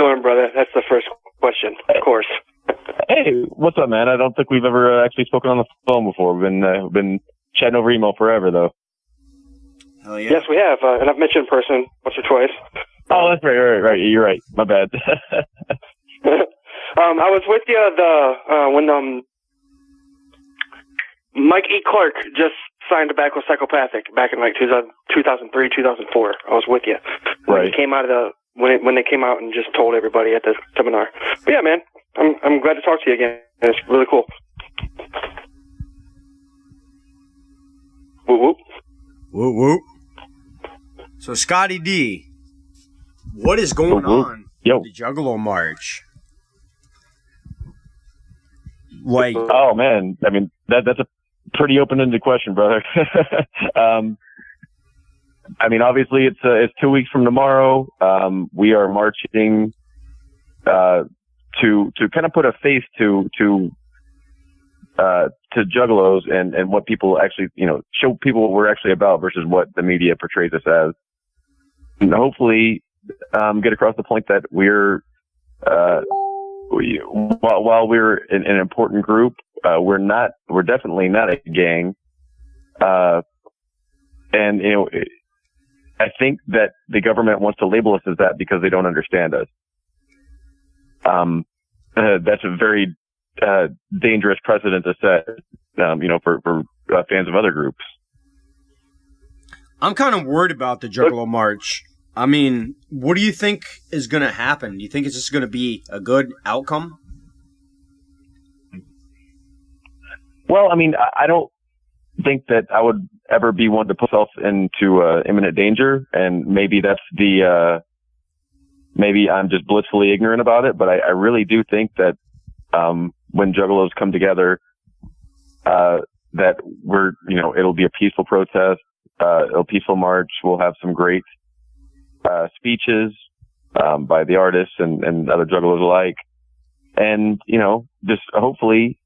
doing, brother? That's the first question, of course. Hey, what's up, man? I don't think we've ever actually spoken on the phone before. We've been chatting over email forever, though. Hell yeah. Yes, we have, and I've met you in person once or twice. Oh, that's right. You're right. My bad. I was with you when Mike E. Clark just signed back with Psychopathic back in like 2003, 2004. I was with you when he came out of when they came out and just told everybody at the seminar. But yeah, man, I'm glad to talk to you again. It's really cool. Whoop whoop. Whoop whoop. So Scottie D, what is going on with the Juggalo March? Like, oh man, I mean that's a pretty open-ended question, brother. I mean, obviously it's 2 weeks from tomorrow. We are marching to kind of put a face to Juggalos and what people actually, show people what we're actually about versus what the media portrays us as, and hopefully get across the point that we're while we're an important group, we're definitely not a gang. And, I think that the government wants to label us as that because they don't understand us. That's a very, dangerous precedent to set, for fans of other groups. I'm kind of worried about the Juggalo March. I mean, what do you think is going to happen? Do you think it's just going to be a good outcome? Well, I mean, I don't think that I would ever be one to put myself into imminent danger, and maybe that's maybe I'm just blissfully ignorant about it, but I really do think that when Juggalos come together, that it'll be a peaceful protest, a peaceful march. We'll have some great speeches by the artists and other Juggalos alike, and just hopefully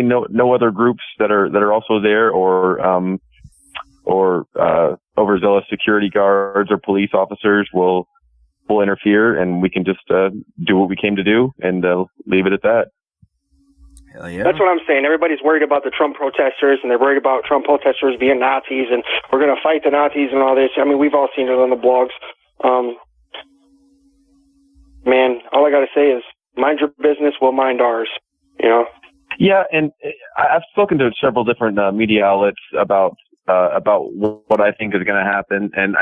no other groups that are also there or overzealous security guards or police officers will interfere, and we can just do what we came to do and leave it at that. Hell yeah. That's what I'm saying. Everybody's worried about the Trump protesters, and they're worried about Trump protesters being Nazis, and we're going to fight the Nazis and all this. I mean, we've all seen it on the blogs. Man, all I got to say is mind your business, we'll mind ours, Yeah, and I've spoken to several different media outlets about what I think is going to happen, and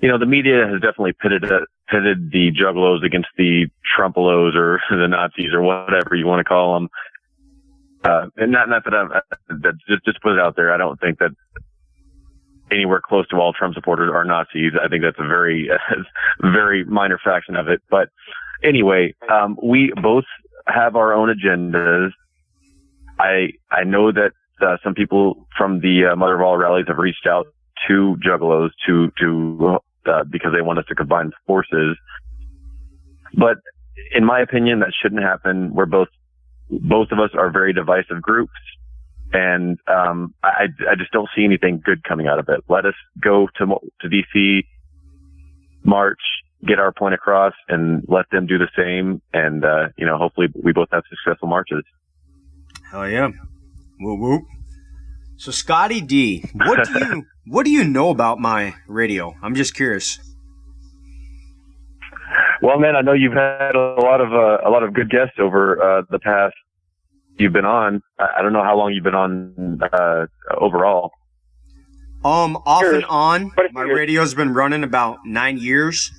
the media has definitely pitted the Juggalos against the Trumpalos or the Nazis or whatever you want to call them. And not that just to put it out there, I don't think that anywhere close to all Trump supporters are Nazis. I think that's a very, very minor fraction of it. But anyway, we both have our own agendas. I know that some people from the Mother of All rallies have reached out to Juggalos to because they want us to combine forces. But in my opinion, that shouldn't happen. We're both of us are very divisive groups, and I just don't see anything good coming out of it. Let us go to DC, march, get our point across, and let them do the same. And hopefully we both have successful marches. Hell yeah. Whoop whoop. So Scottie D, what do you know about my radio? I'm just curious. Well, man, I know you've had a lot of good guests over the past you've been on. I don't know how long you've been on overall. Off and on. My radio's been running about 9 years.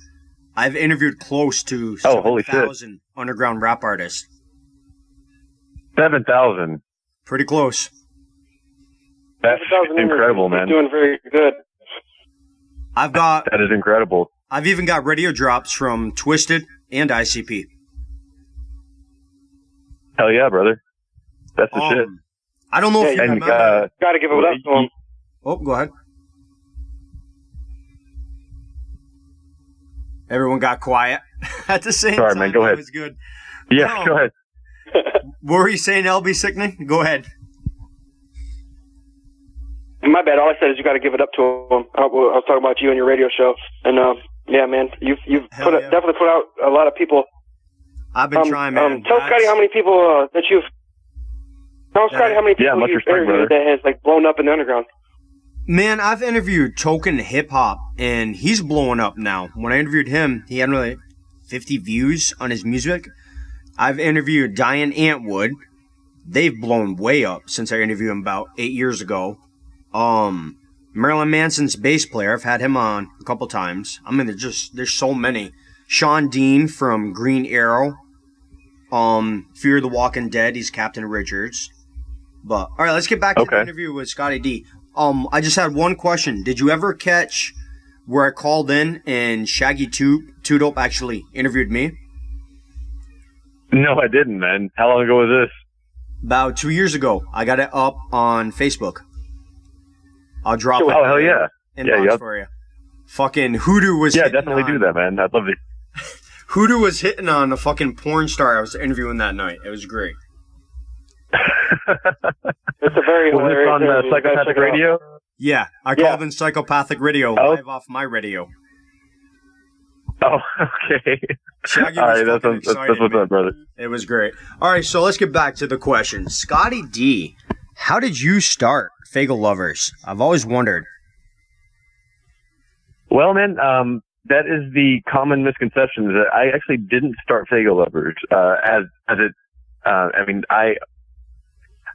I've interviewed close to 7,000 underground rap artists. 7,000. Pretty close. That's incredible, man. You're doing very good. That is incredible. I've even got radio drops from Twisted and ICP. Hell yeah, brother. That's the shit. I don't know if you remember. Got to give it up to him. Oh, go ahead. Everyone got quiet at the same time. Sorry, man. Go ahead. It was good. Yeah, go ahead. What were you saying, LB Sickening? Go ahead. My bad. All I said is you got to give it up to him. I was talking about you and your radio show, and Yeah, man. You've definitely put out a lot of people. I've been trying, man. Tell Scotty how many people that you've. Tell Scotty how many people you've interviewed that has like blown up in the underground. Man, I've interviewed Token Hip Hop, and he's blowing up now. When I interviewed him, he had like 50 views on his music. I've interviewed Diane Antwood. They've blown way up since I interviewed him about 8 years ago. Marilyn Manson's bass player, I've had him on a couple times. I mean, there's so many. Sean Dean from Green Arrow. Fear the Walking Dead, he's Captain Richards. But all right, let's get back to the interview with Scottie D. I just had one question. Did you ever catch where I called in and Shaggy Two Dope actually interviewed me? No, I didn't, man. How long ago was this? About 2 years ago. I got it up on Facebook. I'll drop it. Oh, hell yeah. Inbox for you. Fucking Hoodoo was definitely do that, man. I'd love to. Hoodoo was hitting on a fucking porn star I was interviewing that night. It was great. It's a very hilarious. Was this on Psychopathic Radio? Yeah, I called in Psychopathic Radio live off my radio. Oh, okay. Shaggy all was right, that's what's up, brother. It was great. All right, so let's get back to the question. Scottie D, how did you start faygoluvers? I've always wondered. Well, man, that is the common misconception that I actually didn't start faygoluvers.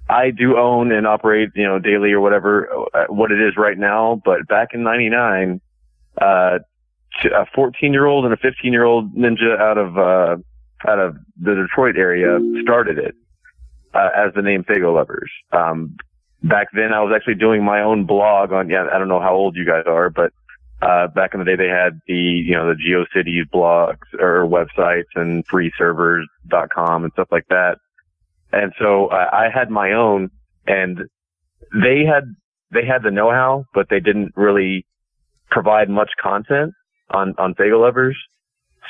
I do own and operate, daily or whatever, what it is right now. But back in '99, a 14-year-old and a 15-year-old ninja out of the Detroit area started it as the name faygoluvers. Back then, I was actually doing my own blog on. I don't know how old you guys are, but back in the day, they had the GeoCities blogs or websites and freeservers.com and stuff like that. And so I had my own, and they had the know-how, but they didn't really provide much content on faygoluvers.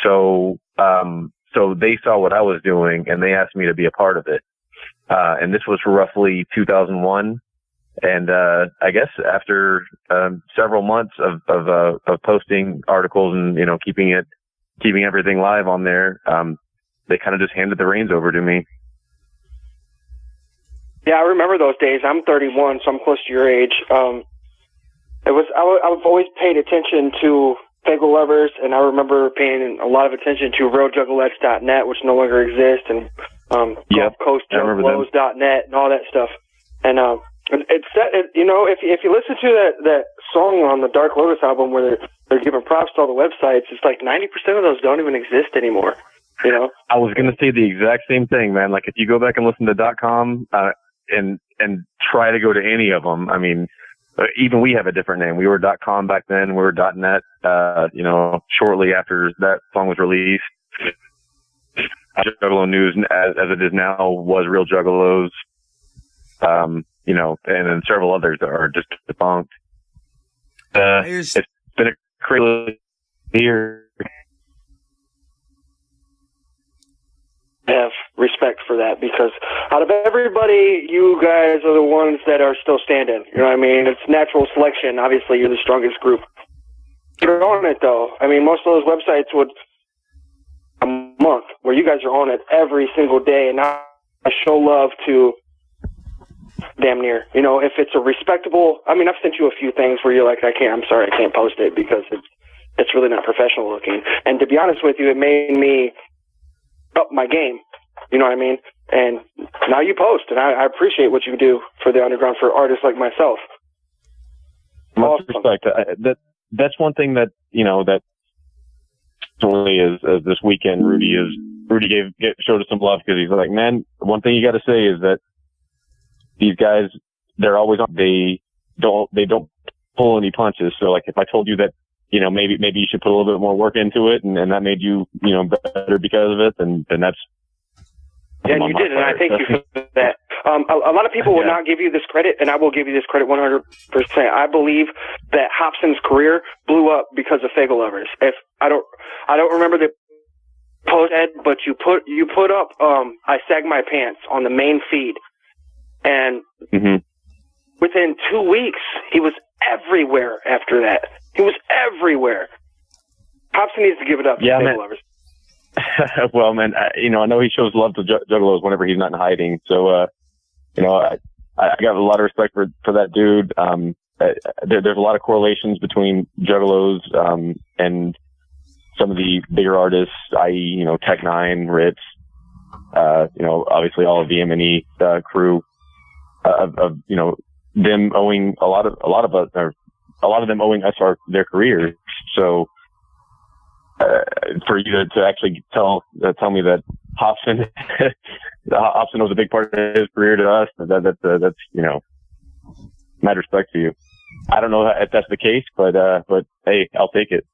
So they saw what I was doing, and they asked me to be a part of it. And this was roughly 2001. And I guess after several months of posting articles and keeping everything live on there, they kind of just handed the reins over to me. Yeah, I remember those days. I'm 31, so I'm close to your age. I've always paid attention to faygoluvers, and I remember paying a lot of attention to realjuggalettes.net, which no longer exists, and GulfCoastJuggalows.net and all that stuff. And if you listen to that song on the Dark Lotus album where they're giving props to all the websites, it's like 90% of those don't even exist anymore. I was going to say the exact same thing, man. Like if you go back and listen to .com and try to go to any of them, I mean, even we have a different name. We were .com back then. We were .net. Shortly after that song was released, Juggalo News, as it is now, was Real Juggalos. And then several others that are just debunked. It's been a crazy year. Have respect for that, because out of everybody, you guys are the ones that are still standing. You know what I mean? It's natural selection. Obviously, you're the strongest group. You're on it, though. I mean, most of those websites would a month where you guys are on it every single day, and I show love to damn near. If it's a respectable, I mean, I've sent you a few things where you're like, I'm sorry, I can't post it because it's really not professional looking. And to be honest with you, it made me up my game. You know what I mean? And now you post, and I appreciate what you do for the underground for artists like myself. Much respect. That's one thing that that certainly is this weekend. Rudy showed us some love because he's like, man, one thing you got to say is that these guys, they're always on. They don't pull any punches. So like if I told you that maybe you should put a little bit more work into it, and that made you better because of it, then that's. Yeah, and you did, and I thank you for that. A lot of people will not give you this credit, and I will give you this credit 100%. I believe that Hobson's career blew up because of faygoluvers. If I don't remember the post, Ed, but you put up I Sag My Pants on the main feed, and within 2 weeks he was everywhere after that. He was everywhere. Hobson needs to give it up. Yeah, to man. Lovers. Well, man, I know he shows love to Juggalos whenever he's not in hiding. So, I got a lot of respect for that dude. There's a lot of correlations between Juggalos and some of the bigger artists, i.e., Tech Nine, Ritz, obviously all of the M&E crew of them owing a lot of them owing us their careers. So for you to actually tell me that Hobson was a big part of his career to us, that's mad respect to you. I don't know if that's the case, but hey, I'll take it.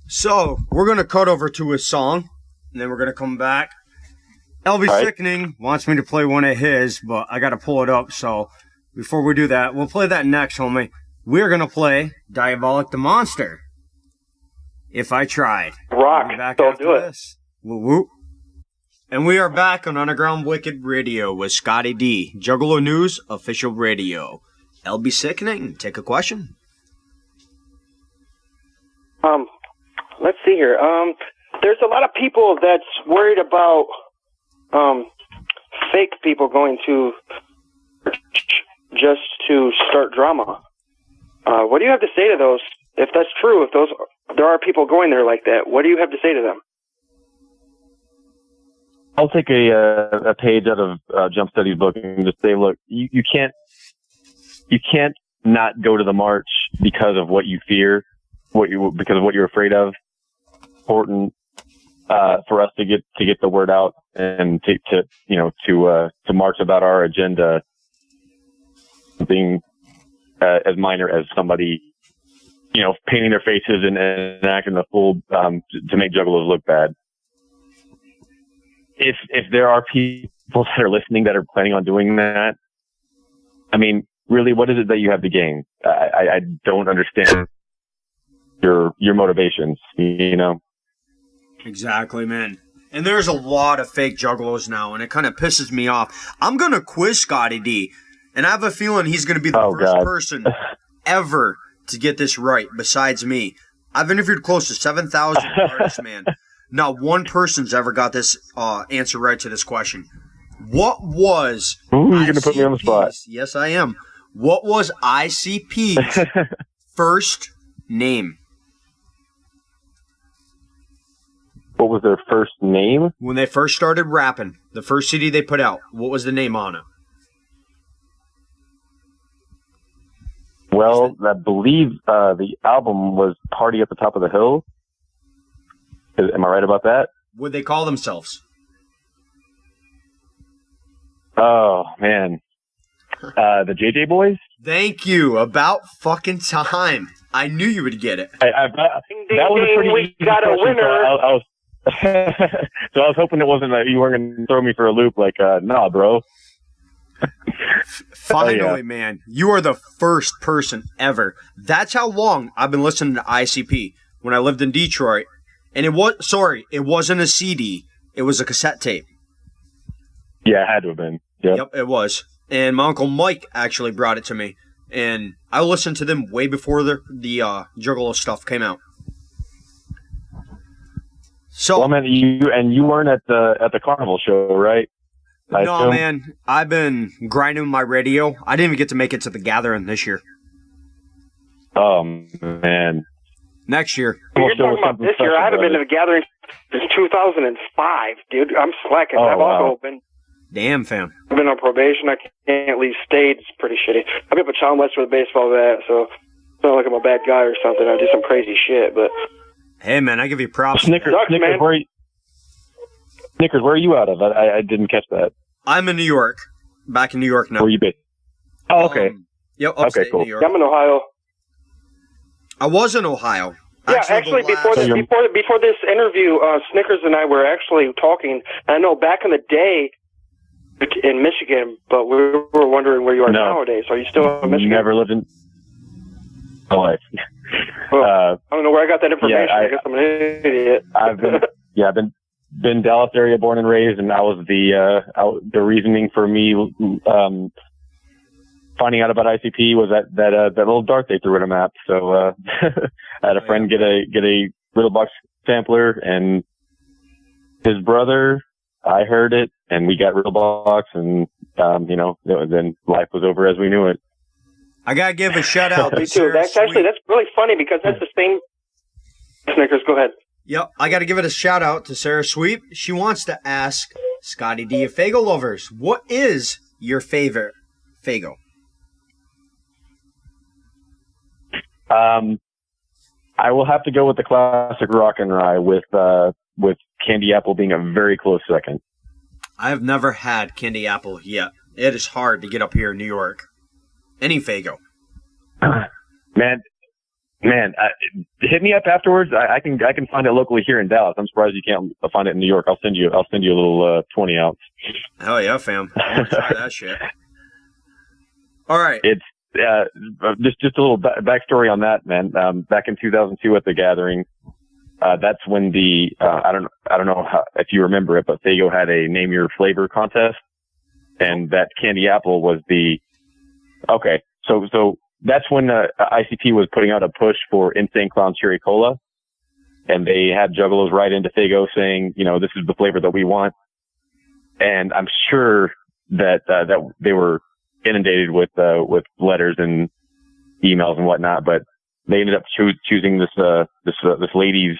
So we're gonna cut over to a song, and then we're gonna come back. LB Right. Sickening wants me to play one of his, but I gotta pull it up. So before we do that, we'll play that next, homie. We're gonna play Diabolic the Monster. If I Tried. Rock. We'll be back Don't after do it. this. Woo woo. And we are back on Underground Wicked Radio with Scottie D, Juggalo News official radio. LB Sickening, take a question. Let's see here. There's a lot of people that's worried about fake people going to church just to start drama. What do you have to say to those? If that's true, if there are people going there like that, what do you have to say to them? I'll take a page out of Jump Steady's book and just say, look, you can't not go to the march because of what you fear, because of what you're afraid of. Important for us to get the word out and to march about our agenda, something as minor as somebody painting their faces and acting a fool to make Juggalos look bad. If there are people that are listening that are planning on doing that, I mean, really, what is it that you have to gain? I don't understand your motivations, Exactly, man. And there's a lot of fake Juggalos now, and it kind of pisses me off. I'm going to quiz Scottie D, and I have a feeling he's going to be the first person ever to get this right, besides me. I've interviewed close to 7,000 artists, man. Not one person's ever got this answer right to this question. What was Ooh, you're going to put me on the spot. Yes, I am. What was ICP's first name? What was their first name? When they first started rapping, the first CD they put out, what was the name on it? Well, I believe the album was Party at the Top of the Hill. Am I right about that? What they call themselves? Oh, man. The JJ Boys? Thank you. About fucking time. I knew you would get it. That was a pretty we got a question, winner. So I was hoping it wasn't that you weren't going to throw me for a loop like, nah, bro. Finally, man. You are the first person ever. That's how long I've been listening to ICP when I lived in Detroit. And it wasn't a CD. It was a cassette tape. Yeah, it had to have been. Yep, it was. And my Uncle Mike actually brought it to me. And I listened to them way before the Juggalo stuff came out. So, well, man, you weren't at the Carnival show, right? No, man. I've been grinding my radio. I didn't even get to make it to the gathering this year. Oh, man. Next year. You're talking about this year. I haven't been to the gathering since 2005, dude. I'm slacking. I've also been. Damn, fam. I've been on probation. I can't leave state. It's pretty shitty. I've been up a Child West with a baseball bat, so it's not like I'm a bad guy or something. I do some crazy shit, but. Hey, man, I give you props. Snickers, man. Snickers, where are you out of? I didn't catch that. I'm in New York. Back in New York now. Where you based? Oh, okay. Yep, upstate okay, cool. New York. I'm in Ohio. I was in Ohio. Yeah, actually before this interview, Snickers and I were actually talking. I know back in the day in Michigan, but we were wondering where you are nowadays. Are you still in Michigan? Never lived in my life. Well, I don't know where I got that information. Yeah, I guess I'm an idiot. I've been Dallas area born and raised, and that was the reasoning for me finding out about ICP was that little dart they threw at a map. So I had a friend get a Riddle Box sampler, and his brother, I heard it, and we got Riddle Box, and then life was over as we knew it. I gotta give a shout out. Me too. That's really funny because that's the same. Snickers, go ahead. Yep, I gotta give it a shout out to Sarah Sweep. She wants to ask Scottie D of faygoluvers, what is your favorite faygo? I will have to go with the classic rock and rye with candy apple being a very close second. I have never had candy apple yet. It is hard to get up here in New York. Any faygo. Man, hit me up afterwards. I can find it locally here in Dallas. I'm surprised you can't find it in New York. I'll send you a little 20 ounce. Hell yeah, fam! I want to try that shit. All right. It's just a little backstory on that, man. Back in 2002 at the gathering, that's when the I don't know if you remember it, but Faygo had a name your flavor contest, and that candy apple was the okay. So that's when ICP was putting out a push for Insane Clown Cherry Cola, and they had Juggalos write into Faygo saying, this is the flavor that we want. And I'm sure that they were inundated with letters and emails and whatnot, but they ended up choosing this lady's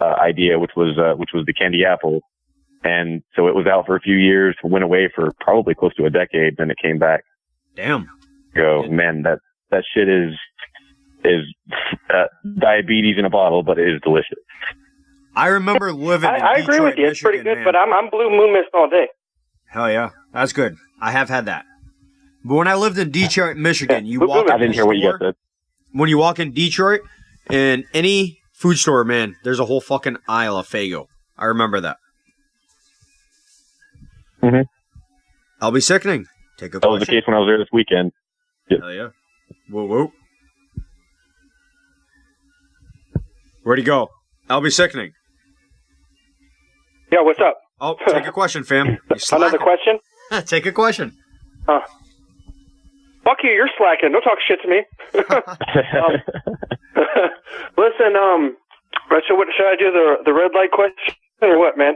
idea, which was the candy apple. And so it was out for a few years, went away for probably close to a decade, then it came back. Damn. Man, that shit is diabetes in a bottle, but it is delicious. I remember living in I agree with you. It's pretty good, but I'm Blue Moon Mist all day. Hell yeah. That's good. I have had that. But when I lived in Detroit, Michigan, I didn't hear what you said. When you walk in Detroit, in any food store, man, there's a whole fucking aisle of Faygo. I remember that. Mm-hmm. I'll be sickening. Take a question. That was the case when I was there this weekend. Yep. Hell yeah. Whoa. Where'd he go? I'll be sickening. Yeah, what's up? Oh, take a question, fam. Another question? Take a question. Fuck you, you're slacking. Don't talk shit to me. Listen, so what, should I do the red light question or what, man?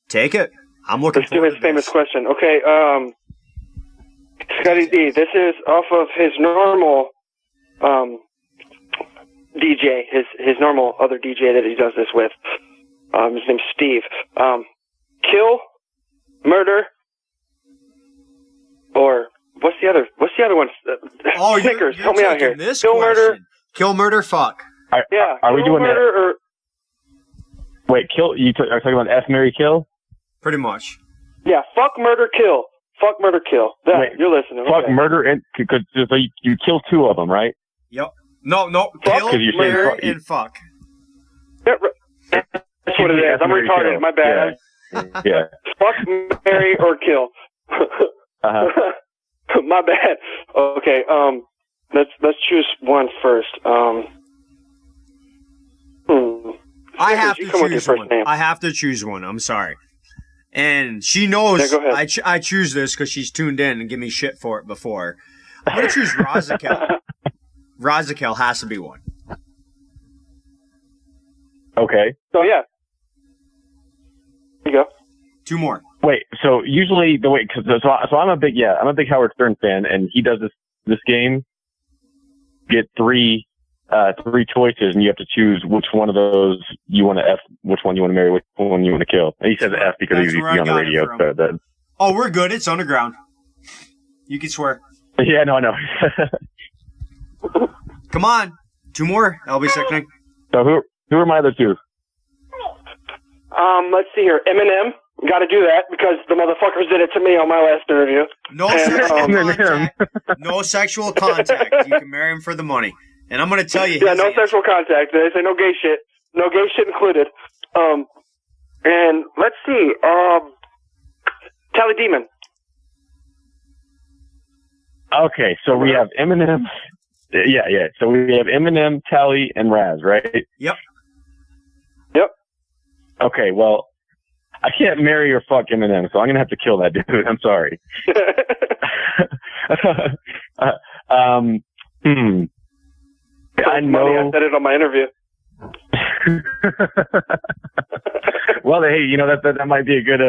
Take it. I'm looking Let's do his famous question. Okay, Scottie D, this is off of his normal DJ, his normal other DJ that he does this with. His name's Steve. Kill, murder, or what's the other one? Snickers, help me out here. Kill, murder, fuck. Are we doing that? Wait, kill? Are you talking about F, Marry, Kill? Pretty much. Yeah, fuck, murder, kill. Fuck, murder, kill. Wait, you're listening. Fuck, okay. Murder, and so you kill two of them, right? Yep. No. Kill, murder, and fuck. That's what it is. I'm retarded. Kill. My bad. Yeah. Fuck, marry, or kill. My bad. Okay. Let's choose one first. I have to choose one. I have to choose one. I'm sorry. And she knows I choose this because she's tuned in and give me shit for it before. I'm going to choose Razakel. Razakel has to be one. Okay. So, yeah. There you go. Two more. Wait, so usually the way, so I'm a big Howard Stern fan, and he does this game. Get three choices, and you have to choose which one of those you want to F, which one you want to marry, which one you want to kill. And he says F because he's on the radio. Oh, we're good. It's underground. You can swear. Yeah, no. Come on. Two more. That'll be sickening. So who are my other two? Let's see here. Eminem. Got to do that because the motherfuckers did it to me on my last interview. No sexual contact. You can marry him for the money. And I'm going to tell you. Yeah, no sexual contact. They say no gay shit. No gay shit included. And let's see. Tally Demon. Okay, so we have Eminem. Yeah. So we have Eminem, Tally, and Raz, right? Yep. Okay, well, I can't marry or fuck Eminem, so I'm going to have to kill that dude. I'm sorry. I know. I said it on my interview. Well, hey, you know that might be a good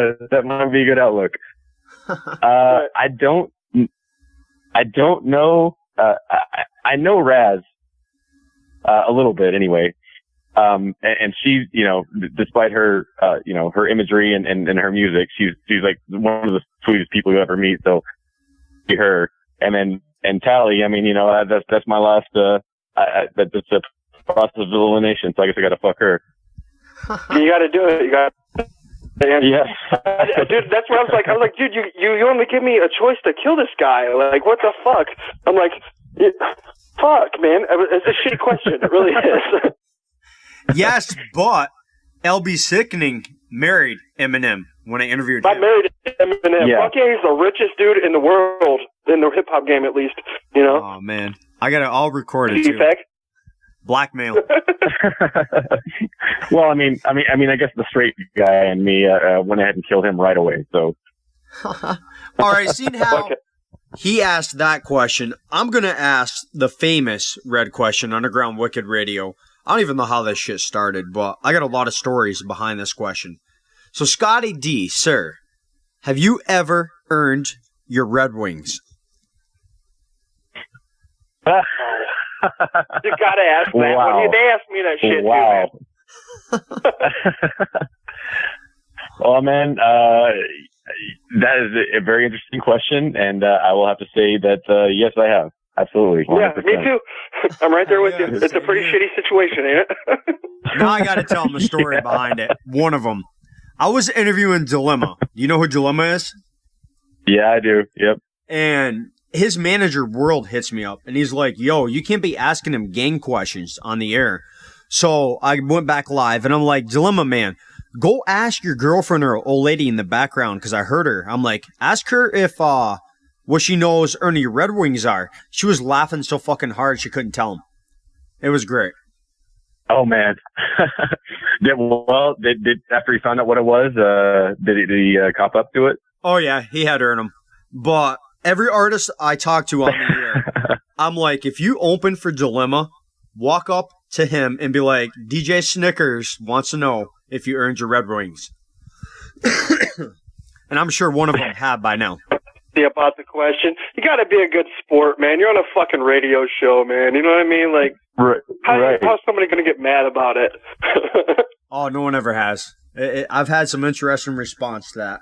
outlook. Right. I don't know. I know Raz a little bit anyway. And she's, you know, despite her, you know, her imagery and her music, she's like one of the sweetest people you ever meet. So her, and Tally, I mean, you know, that's my last, that's a process of elimination. So I guess I got to fuck her. You got to do it. You got. Yeah. Dude, that's what I was like, dude, you only give me a choice to kill this guy. Like, what the fuck? I'm like, fuck, man. It's a shitty question. It really is. Yes, but LB Sickening married Eminem when I interviewed him. I married Eminem. Yeah. Fuck yeah, he's the richest dude in the world, in the hip-hop game at least, you know? Oh, man. I got it all recorded, too. Fact? Blackmail. Well, I mean, I guess the straight guy and me went ahead and killed him right away. So, All right, seeing how he asked that question, I'm gonna ask the famous Red Question, Underground Wicked Radio. I don't even know how this shit started, but I got a lot of stories behind this question. So, Scottie D, sir, have you ever earned your Red Wings? You gotta ask that. Wow. They asked me that shit wow. too, man. Well, man, that is a very interesting question, and I will have to say that yes, I have. Absolutely. 100%. Yeah, me too. I'm right there with you. It's a pretty shitty situation, ain't it? Now I gotta tell him the story behind it. One of them. I was interviewing Dilemma. You know who Dilemma is? Yeah, I do. Yep. And his manager, World, hits me up, and he's like, yo, you can't be asking him gang questions on the air. So I went back live, and I'm like, Dilemma, man, go ask your girlfriend or old lady in the background, because I heard her. I'm like, ask her if what she knows Ernie Red Wings are. She was laughing so fucking hard she couldn't tell him. It was great. Oh, man. Did after he found out what it was, did he cop up to it? Oh, yeah, he had earned them. But every artist I talk to on the air, I'm like, if you open for Dilemma, walk up to him and be like, DJ Snickers wants to know if you earned your Red Wings. And I'm sure one of them have by now. About the question, you got to be a good sport, man. You're on a fucking radio show, man. You know what I mean? Like, how's somebody going to get mad about it? Oh, no one ever has. I've had some interesting response to that.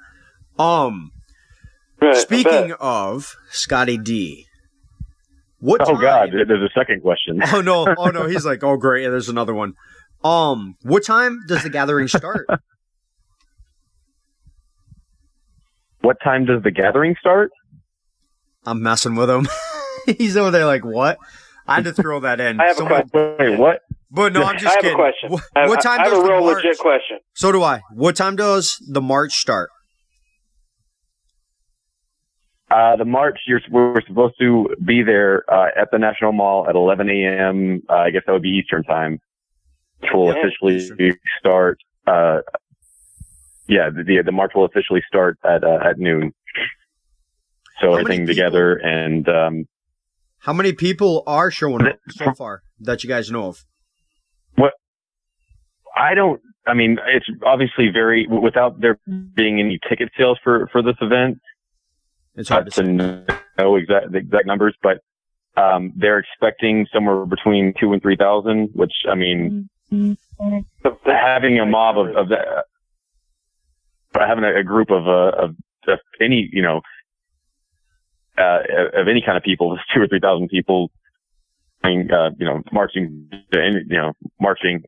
Right, speaking of Scottie D, what time? Oh God, there's a second question. Oh no, he's like, oh great, there's another one. What time does the gathering start? What time does the gathering start? I'm messing with him. He's over there like, what? I had to throw that in. I have a question. Wait, what? But no, I'm just kidding. I have a question. What time I have does a real the march? legit question. So do I. What time does the march start? The march, we're supposed to be there at the National Mall at 11 a.m. I guess that would be Eastern time. Which will officially start. The march will officially start at noon. So everything together and. How many people are showing up so far that you guys know of? What? It's obviously without there being any ticket sales for this event. It's hard to know the exact numbers, but they're expecting somewhere between 2,000 and 3,000, which, I mean, having a mob of that, having a group of any, of any kind of people, 2,000 or 3,000 people, marching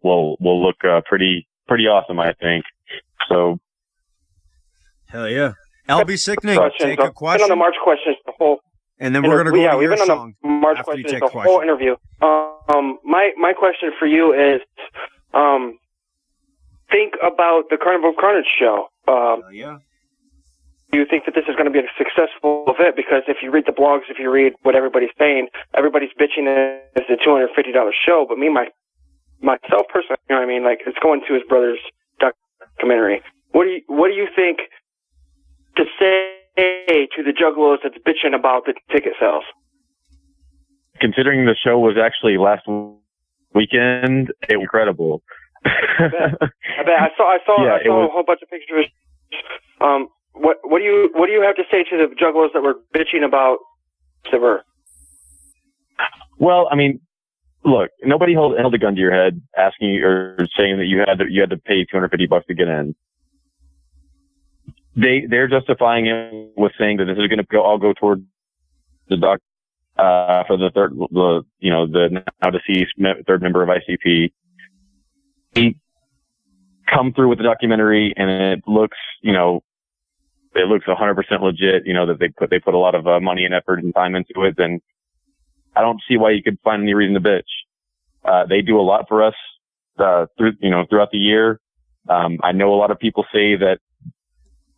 will look pretty awesome, I think. So. Hell yeah. LB Sickening, take a question. Been on the March questions the whole, and then we're gonna go to we've your been song on the March after you questions take the whole interview. My question for you is, think about the Carnival Carnage show. Yeah. Do you think that this is going to be a successful event? Because if you read the blogs, if you read what everybody's saying, everybody's bitching that it's a $250 show. But myself personally, you know what I mean? Like, it's going to his brother's documentary. What do you think to say to the Juggalos that's bitching about the ticket sales? Considering the show was actually last weekend, it was incredible. I bet. I saw a whole bunch of pictures. What do you have to say to the Juggalos that were bitching about the? Well, I mean, look, nobody held a gun to your head asking you or saying that you had to pay $250 to get in. They're justifying it with saying that this is going to all go toward the doc for the now deceased third member of ICP. He come through with the documentary, and it looks 100% legit. That they put a lot of money and effort and time into it, and I don't see why you could find any reason to bitch. They do a lot for us throughout the year. I know a lot of people say that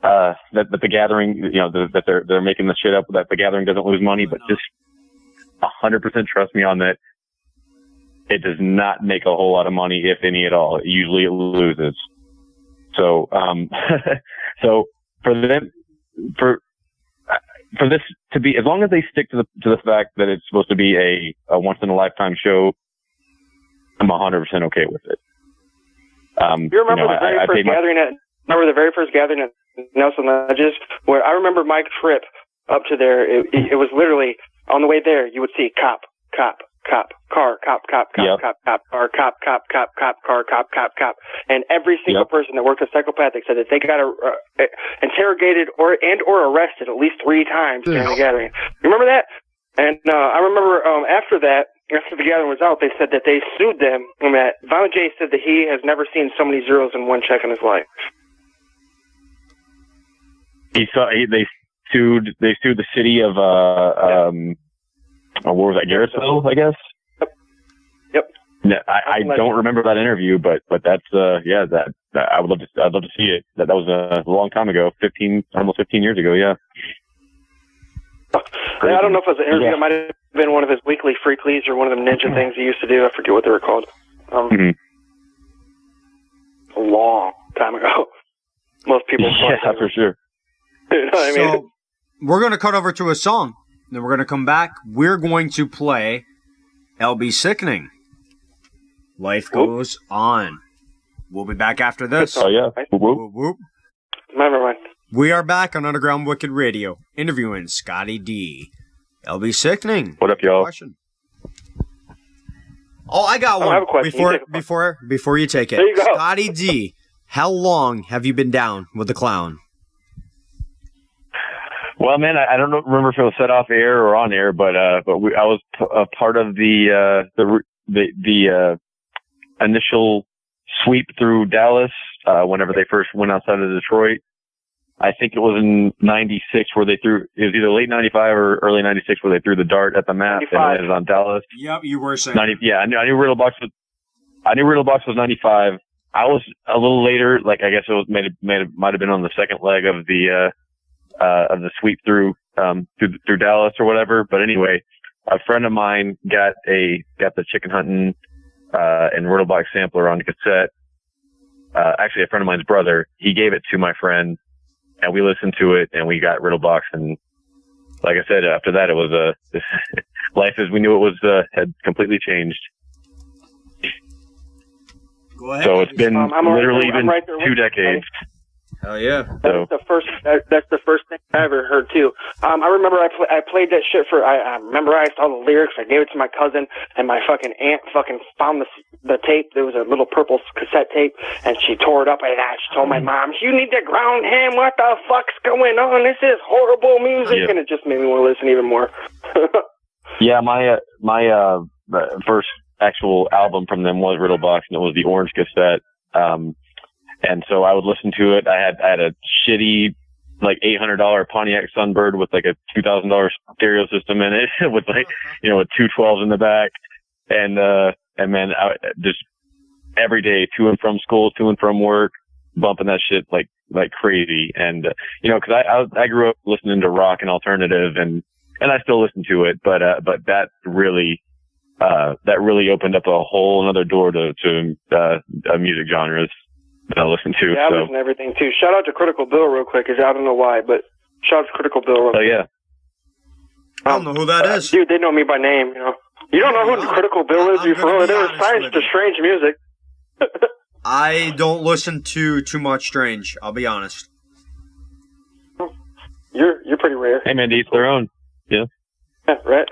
the Gathering, that they're making the shit up, that the Gathering doesn't lose money, but just 100% trust me on that. It does not make a whole lot of money, if any at all. Usually it loses. So, so for this to be, as long as they stick to the fact that it's supposed to be a once in a lifetime show, I'm 100% okay with it. You remember the very first gathering at Nelson Ledges, where I remember my trip up to there. It was literally on the way there. You would see cop, car, cop, car, cop, and every single person that worked with Psychopathic said that they got interrogated or arrested at least 3 times during the gathering. You remember that? And I remember after the gathering was out, they said that they sued them, and that Violent J said that he has never seen so many zeros in one check in his life. They sued the city of what was that, Garrettsville, I guess? Yep. Yeah, I don't remember that interview, but that's that I would love to see it. That was a long time ago, almost 15 years ago. Yeah. I don't know if it was an interview. Yeah. It might have been one of his weekly freaklies or one of them ninja things he used to do. I forget what they were called. A long time ago. Most people. Yeah, for sure. You know what I mean? So we're going to cut over to a song. Then we're going to come back. We're going to play LB Sickening. Life Goes On. We'll be back after this. Oh, yeah. Whoop, whoop. Never mind. We are back on Underground Wicked Radio, interviewing Scottie D. LB Sickening. What up, y'all? Question. Oh, I got one. I have a question. Before you take it. There you go. Scottie D, how long have you been down with the clown? Well, man, I don't remember if it was set off air or on air, but I was a part of the initial sweep through Dallas whenever they first went outside of Detroit. I think it was in '96 where they threw. It was either late '95 or early '96 where they threw the dart at the map 95. And it was on Dallas. Yep, you were saying. I knew Riddlebox was '95. I was a little later, like I guess it was might have been on the second leg of the sweep through Dallas or whatever. But anyway, a friend of mine got the Chicken Huntin' and Riddlebox sampler on cassette. Actually, a friend of mine's brother, he gave it to my friend, and we listened to it, and we got Riddlebox. And like I said, after that, it was life as we knew it was had completely changed. Go ahead. So it's been literally been 2 decades. Hell yeah! That's the first thing I ever heard too. I remember I played that shit I memorized all the lyrics. I gave it to my cousin, and my fucking aunt found the tape. There was a little purple cassette tape, and she tore it up. And she told my mom, "You need to ground him. What the fuck's going on? This is horrible music." Yeah. And it just made me want to listen even more. Yeah, my first actual album from them was Riddlebox, and it was the orange cassette. And so I would listen to it. I had a shitty, like $800 Pontiac Sunbird with like a $2,000 stereo system in it with like, with 212s in the back. And man, I just every day to and from school, to and from work, bumping that shit like crazy. And, cause I grew up listening to rock and alternative and I still listen to it, but that really opened up a whole another door to music genres that I listen to. Yeah, I listen to everything too. Shout out to Critical Bill real quick, because I don't know why, but Shout out to Critical Bill. Oh yeah. I don't know who that is. Dude, they know me by name, you know. You don't know who Critical Bill is? You for real? They were signed to Strange Music. I don't listen to too much Strange, I'll be honest. You're pretty rare. Hey man, to each their own. Yeah. Yeah, right.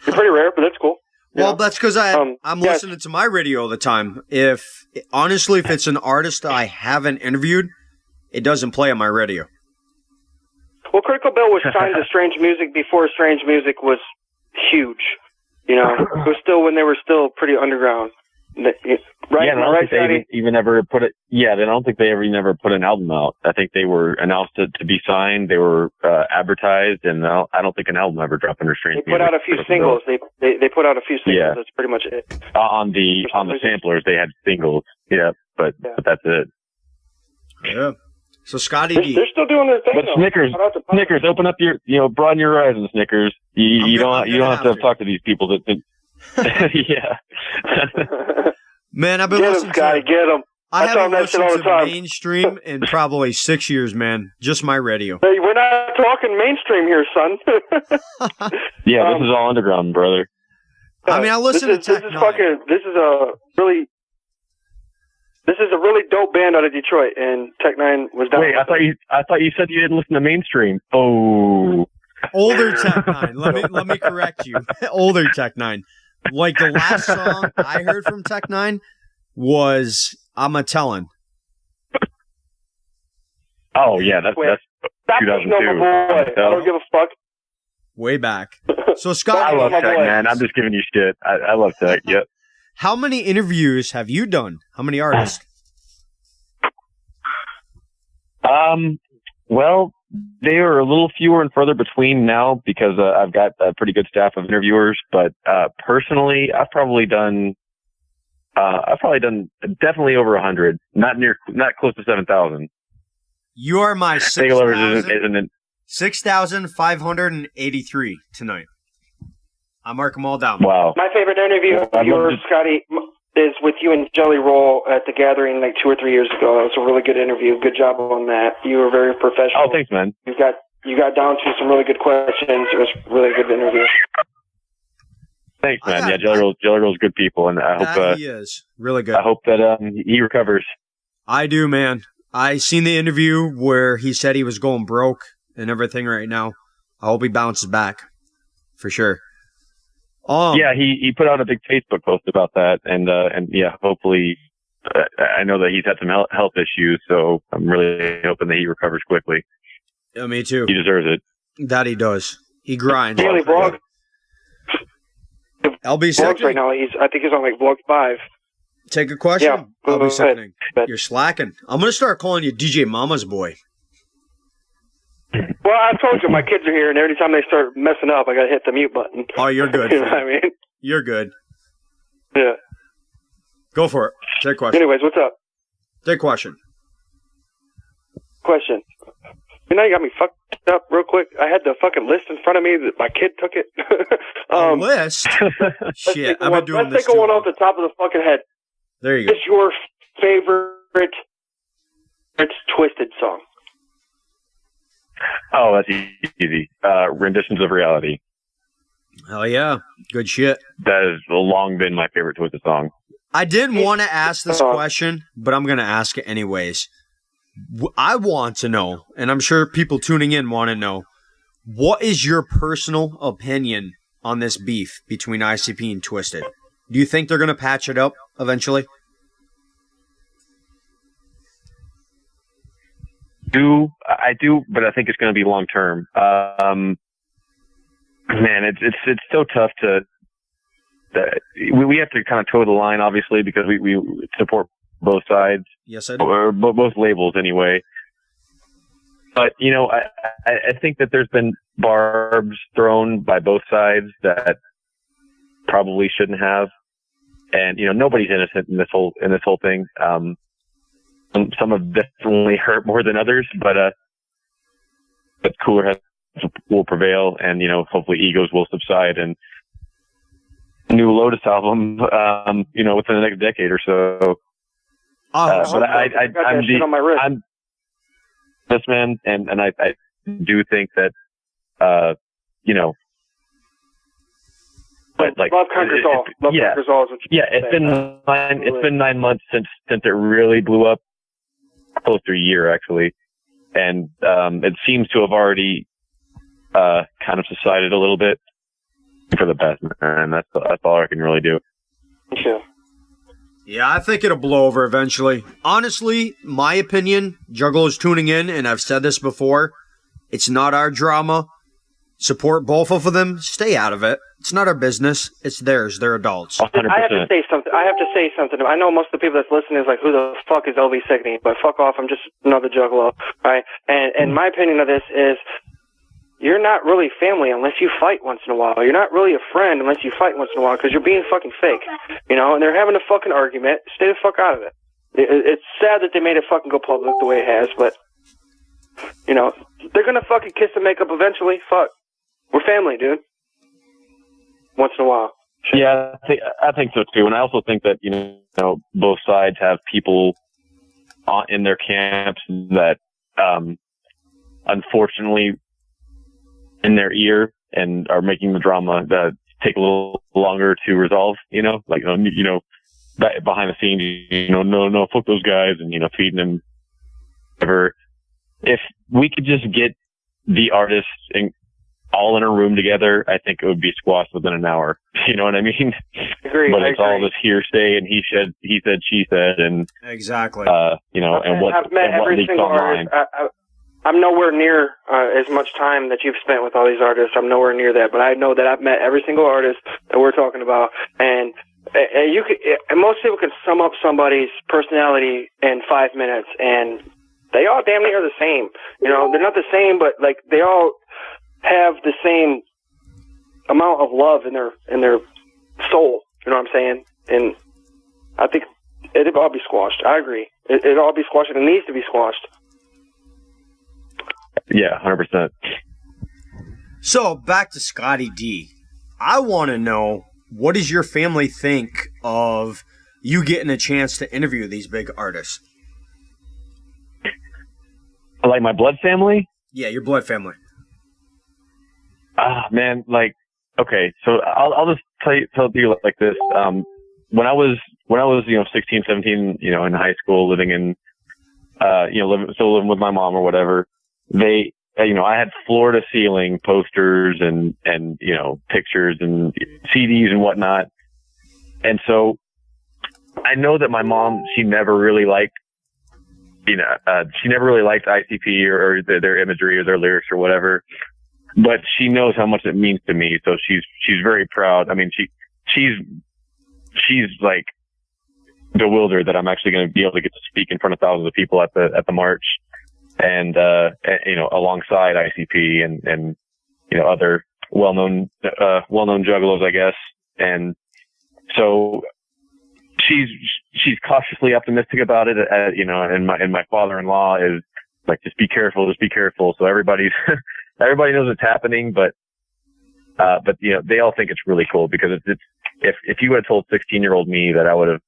You're pretty rare, but that's cool. Well, that's because I'm listening to my radio all the time. Honestly, if it's an artist I haven't interviewed, it doesn't play on my radio. Well, Critical Bill was signed to Strange Music before Strange Music was huge. You know, it was still when they were still pretty underground. Right? Yeah, and I don't think they even ever put it. Yeah, I don't think they ever never put an album out. I think they were announced to be signed. They were advertised, and I don't think an album ever dropped under Strange Music. They put out a few singles. They put out a few singles. Yeah. That's pretty much it. On the samplers, they had singles. Yeah, but that's it. Yeah. So Scottie D. They're still doing their thing. But Snickers, open up broaden your horizons, Snickers. You don't have to talk to these people that. Yeah. Man, I've been listening Scotty, to. Get them. I haven't listened to mainstream in probably 6 years, man. Just my radio. Hey, we're not talking mainstream here, son. Yeah, this is all underground, brother. I mean, I listen to Tech Nine. This is a really dope band out of Detroit, and Tech Nine was down. Wait, I thought you said you didn't listen to mainstream. Oh, older Tech Nine. Let me correct you. Older Tech Nine. Like the last song I heard from Tech Nine was "I'm a Tellin'." Oh yeah, that's 2002. I don't give a fuck. Way back. So Scott, I love Tech, man. I'm just giving you shit. I love Tech. Yep. How many interviews have you done? How many artists? Well, they are a little fewer and further between now because I've got a pretty good staff of interviewers. But personally, I've probably done definitely over 100. Not close to 7,000. You are my 6,583 tonight. I mark them all down. Wow. My favorite interview of yours, Scotty, is with you and Jelly Roll at the Gathering like 2 or 3 years ago. That was a really good interview. Good job on that. You were very professional. Oh, thanks, man. You got down to some really good questions. It was a really good interview. Thanks, man. Yeah, Jelly Roll's good people, and I hope he is really good. I hope that he recovers. I do, man. I seen the interview where he said he was going broke and everything right now. I hope he bounces back for sure. Yeah, he put out a big Facebook post about that, and yeah, hopefully, I know that he's had some health issues, so I'm really hoping that he recovers quickly. Yeah, me too. He deserves it. That he does. He grinds. Daily vlog. LB vlogs right now. I think he's on like vlog 5. Take a question. Yeah. LB sickening. You're slacking. I'm gonna start calling you DJ Mama's boy. Well, I told you, my kids are here, and every time they start messing up, I got to hit the mute button. Oh, you're good. You know what I mean? You're good. Yeah. Go for it. Take question. Anyways, what's up? Take question. Question. You know, you got me fucked up real quick. I had the fucking list in front of me that my kid took it. A list? Shit, I've been doing this Let's take one off the top of the fucking head. There you go. What's your favorite Twisted song? Oh, that's easy. Renditions of Reality. Hell yeah. Good shit. That has long been my favorite Twisted song. I didn't want to ask this question, but I'm going to ask it anyways. I want to know, and I'm sure people tuning in want to know, what is your personal opinion on this beef between ICP and Twisted? Do you think they're going to patch it up eventually? I do, but I think it's going to be long term. Man, it's so tough to. We have to kind of toe the line, obviously, because we support both sides. Yes, I do. Or both labels, anyway. But I think that there's been barbs thrown by both sides that probably shouldn't have, and nobody's innocent in this whole thing. Some have definitely hurt more than others, but cooler heads will prevail, and hopefully egos will subside, and new Lotus album, within the next decade or so. But I'm this man, and do think that, but like love conquers all. Love conquers all. It's been 9 months since it really blew up, close to a year actually, and it seems to have already kind of subsided a little bit for the best, and that's all I can really do. Yeah. Yeah, I think it'll blow over eventually. Honestly, my opinion, Juggalo's tuning in, and I've said this before, it's not our drama. Support both of them. Stay out of it. It's not our business. It's theirs. They're adults. 100%. I have to say something. I know most of the people that's listening is like, who the fuck is LB Sickney? But fuck off. I'm just another Juggalo. Right? And my opinion of this is, you're not really family unless you fight once in a while. You're not really a friend unless you fight once in a while because you're being fucking fake. And they're having a fucking argument. Stay the fuck out of it. It's sad that they made it fucking go public the way it has, but, they're going to fucking kiss and make up eventually. Fuck. We're family, dude. Once in a while. Shit. Yeah, I think so too. And I also think that, both sides have people in their camps that, unfortunately, in their ear and are making the drama that take a little longer to resolve, behind the scenes, no, fuck those guys, and, feeding them whatever. If we could just get the artists all in a room together, I think it would be squashed within an hour. You know what I mean? Agree. But it's all this hearsay and he said, she said, and exactly. And what I've met every leaks single online. artist. I'm nowhere near as much time that you've spent with all these artists. I'm nowhere near that, but I know that I've met every single artist that we're talking about, and most people can sum up somebody's personality in 5 minutes, and they all damn near are the same. They're not the same, but like they all have the same amount of love in their soul. You know what I'm saying? And I think it'll all be squashed. I agree. It'll all be squashed, and it needs to be squashed. Yeah, 100%. So, back to Scottie D. I want to know, what does your family think of you getting a chance to interview these big artists? Like my blood family? Yeah, your blood family. Man, okay, so I'll just tell you like this. When I was 16, 17, in high school, living in, still living with my mom or whatever, I had floor to ceiling posters and pictures and CDs and whatnot. And so I know that my mom, she never really liked ICP or their imagery or their lyrics or whatever, but she knows how much it means to me. So she's very proud. I mean, she's like bewildered that I'm actually going to be able to get to speak in front of thousands of people at the march. And alongside ICP and other well-known juggalos, I guess. And so she's cautiously optimistic about it, and my father-in-law is like, just be careful. So everybody knows it's happening, but they all think it's really cool because if you would have told 16-year-old me that I would have,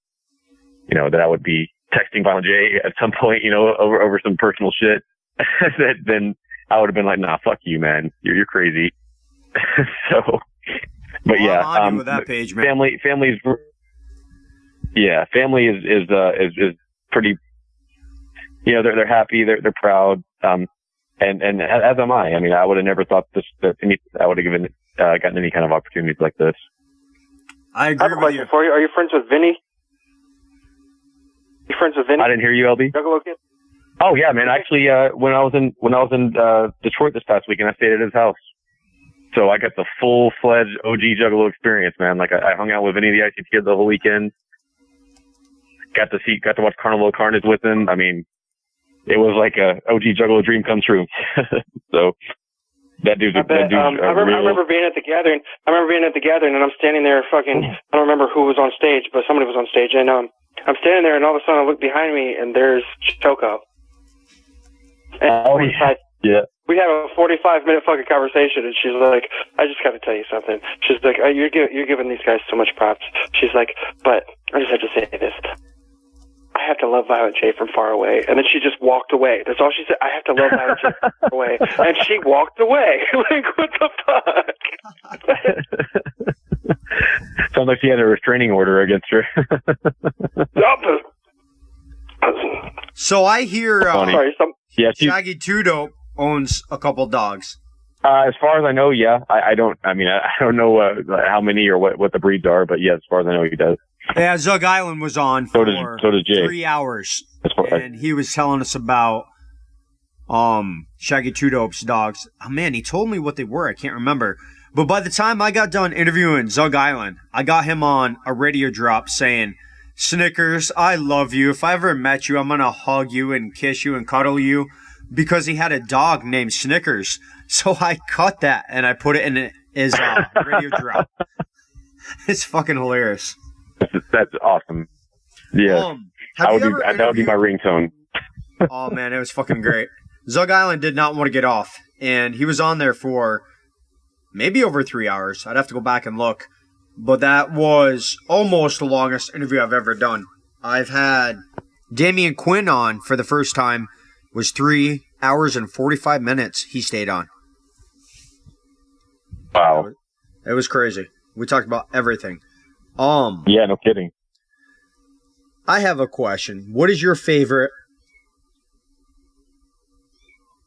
that I would be texting Violent J at some point, over some personal shit, then I would have been like, nah, fuck you, man. You're crazy. So, but yeah, on with that page, man. Family is pretty, they're happy, they're proud. And as am I. I mean, I would have never thought I would have gotten any kind of opportunities like this. I agree with you. For you. Are you friends with Vinny? You friends with Vinny? I didn't hear you, LB. Juggalo kid? Oh yeah, man. Actually, when I was in Detroit this past weekend, I stayed at his house, so I got the full-fledged OG Juggalo experience, man. Like I hung out with Vinny the ICP kids the whole weekend. Got to watch Carnival of Carnage with him. I mean, it was like a OG Juggalo dream come true. So that dude's. I remember being at the gathering. And I'm standing there, fucking. I don't remember who was on stage, but somebody was on stage, and I'm standing there, and all of a sudden I look behind me, and there's Choco. And yeah. We have a 45-minute fucking conversation, and she's like, I just got to tell you something. She's like, you're giving these guys so much props. She's like, but I just have to say this. I I have to love Violent J from far away. And then she just walked away. That's all she said. I have to love Violent J from far away. And she walked away. Like, what the fuck? Sounds like she had a restraining order against her. So I hear Shaggy Two Dope owns a couple dogs. As far as I know, yeah. I don't know how many or what the breeds are, but yeah, as far as I know, he does. Yeah, Zug Island was on so does Jay. 3 hours, and he was telling us about Shaggy Two Dope's dogs. Oh man, he told me what they were. I can't remember. But by the time I got done interviewing Zug Island, I got him on a radio drop saying, "Snickers, I love you. If I ever met you, I'm gonna hug you and kiss you and cuddle you," because he had a dog named Snickers. So I cut that and I put it in his radio drop. It's fucking hilarious. That's awesome. Yeah, that would be my ringtone. Oh man, it was fucking great. Zug Island did not want to get off, and he was on there for maybe over 3 hours. I'd have to go back and look, but that was almost the longest interview I've ever done. I've had Damian Quinn on for the first time. It was 3 hours and 45 minutes he stayed on. Wow. It was crazy. We talked about everything. Yeah, no kidding. I have a question. What is your favorite...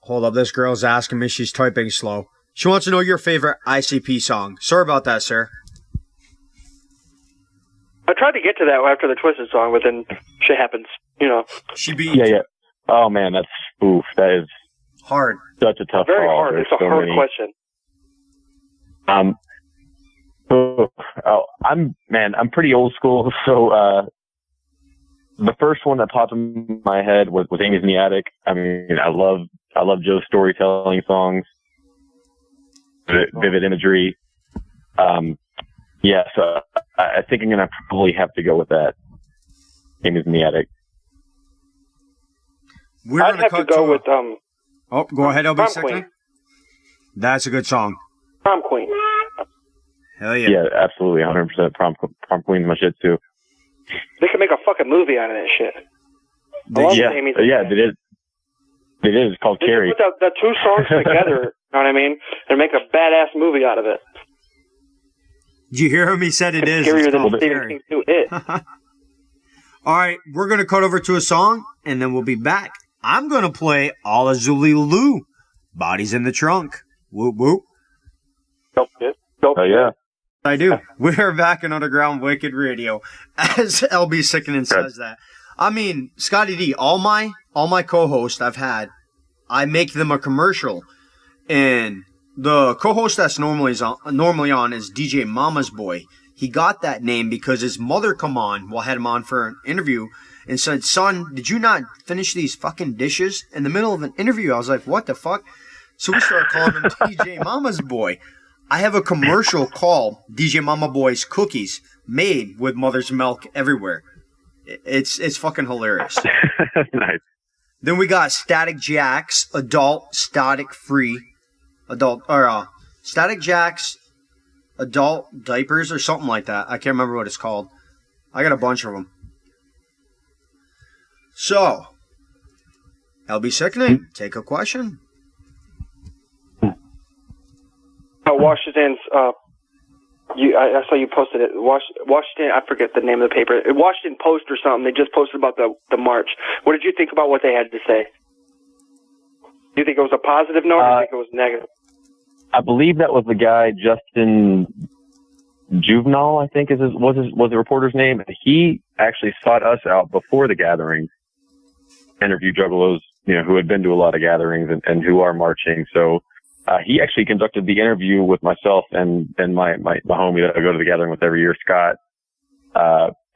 Hold up, this girl's asking me. She's typing slow. She wants to know your favorite ICP song. Sorry about that, sir. I tried to get to that after the Twisted song, but then shit happens, you know. She beat... Yeah. Oh, man, that is... hard. Such a tough Very call. hard. It's a hard question. I'm pretty old school, so the first one that popped in my head was Amy's in the Attic. I mean, I love Joe's storytelling songs, vivid imagery. Yeah, so I think I'm gonna probably have to go with that. Amy's in the Attic. I'd have to go with Oh, go ahead, LB. Prom Queen. That's a good song. Prom Queen. Hell yeah. Yeah, absolutely, 100%. Prom Queen's my shit too. They could make a fucking movie out of that shit. They did. It's called Carrie. Put the two songs together, you know what I mean, and make a badass movie out of it. Did you hear him? He said it is. Scarier than Stephen King to it. All right, we're going to cut over to a song, and then we'll be back. I'm going to play All Azuli Lou, Bodies in the Trunk. Whoop, whoop. Dope shit. Oh, yeah. I do. We're back in Underground Wicked Radio, as LB Sickening says that. I mean, Scottie D, all my co-hosts I've had, I make them a commercial, and the co-host that's normally on is DJ Mama's Boy. He got that name because his mother had him on for an interview, and said, "Son, did you not finish these fucking dishes in the middle of an interview?" I was like, "What the fuck?" So we started calling him DJ Mama's Boy. I have a commercial called DJ Mama Boy's Cookies, made with mother's milk everywhere. It's fucking hilarious. Nice. Then we got Static Jacks, Static Jacks, adult diapers or something like that. I can't remember what it's called. I got a bunch of them. So, LB Sickening, take a question. Washington's, I saw you posted it. Washington, I forget the name of the paper. Washington Post or something. They just posted about the march. What did you think about what they had to say? Do you think it was a positive note, or do you think it was negative? I believe that was the guy, Justin Juvenile, I think was the reporter's name. He actually sought us out before the gathering, interviewed Juggalos, who had been to a lot of gatherings and who are marching. So he actually conducted the interview with myself and my homie that I go to the gathering with every year, Scott.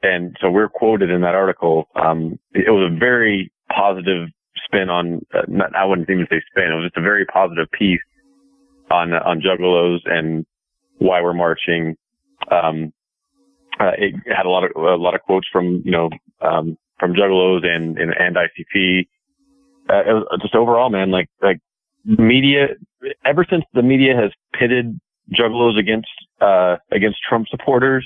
And so we're quoted in that article. It was a very positive spin on, I wouldn't even say spin. It was just a very positive piece on Juggalos and why we're marching. It had a lot of quotes from Juggalos and ICP. It was just overall, man, like media, ever since the media has pitted Juggalos against Trump supporters,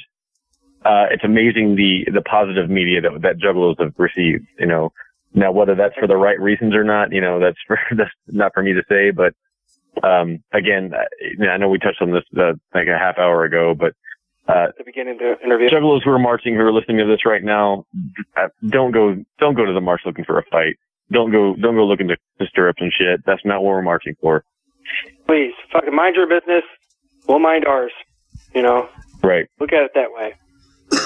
it's amazing the positive media that Juggalos have received. Now whether that's for the right reasons or not, that's not for me to say. But again, I know we touched on this like a half hour ago, but at the beginning of the interview, Juggalos who are marching, who are listening to this right now, don't go to the march looking for a fight. Don't go looking to stirrups and shit. That's not what we're marching for. Please, fucking mind your business. We'll mind ours. Right. Look at it that way.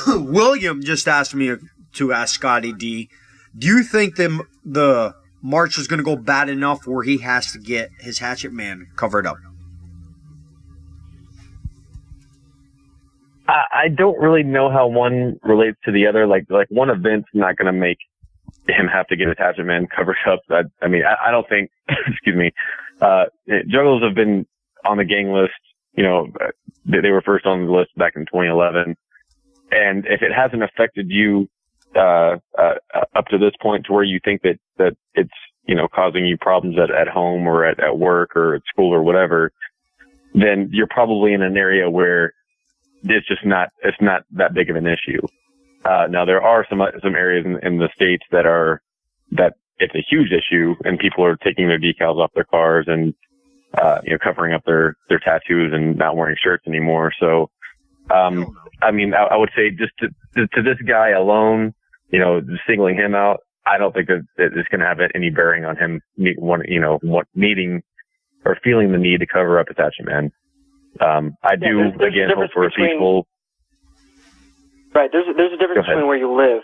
William just asked me to ask Scottie D, do you think the march is going to go bad enough where he has to get his Hatchet Man covered up? I don't really know how one relates to the other. Like one event's not going to make him have to get his Hatchet Man covered up. I don't think, excuse me, Juggalos have been on the gang list. They were first on the list back in 2011. And if it hasn't affected you, up to this point to where you think that it's, causing you problems at home or at work or at school or whatever, then you're probably in an area where it's not that big of an issue. Now there are some areas in the States that it's a huge issue and people are taking their decals off their cars and, covering up their tattoos and not wearing shirts anymore. So, I would say just to this guy alone, singling him out, I don't think that it's going to have any bearing on him needing or feeling the need to cover up his Hatchet Man. I do again hope for a peaceful. Right, there's a difference between where you live.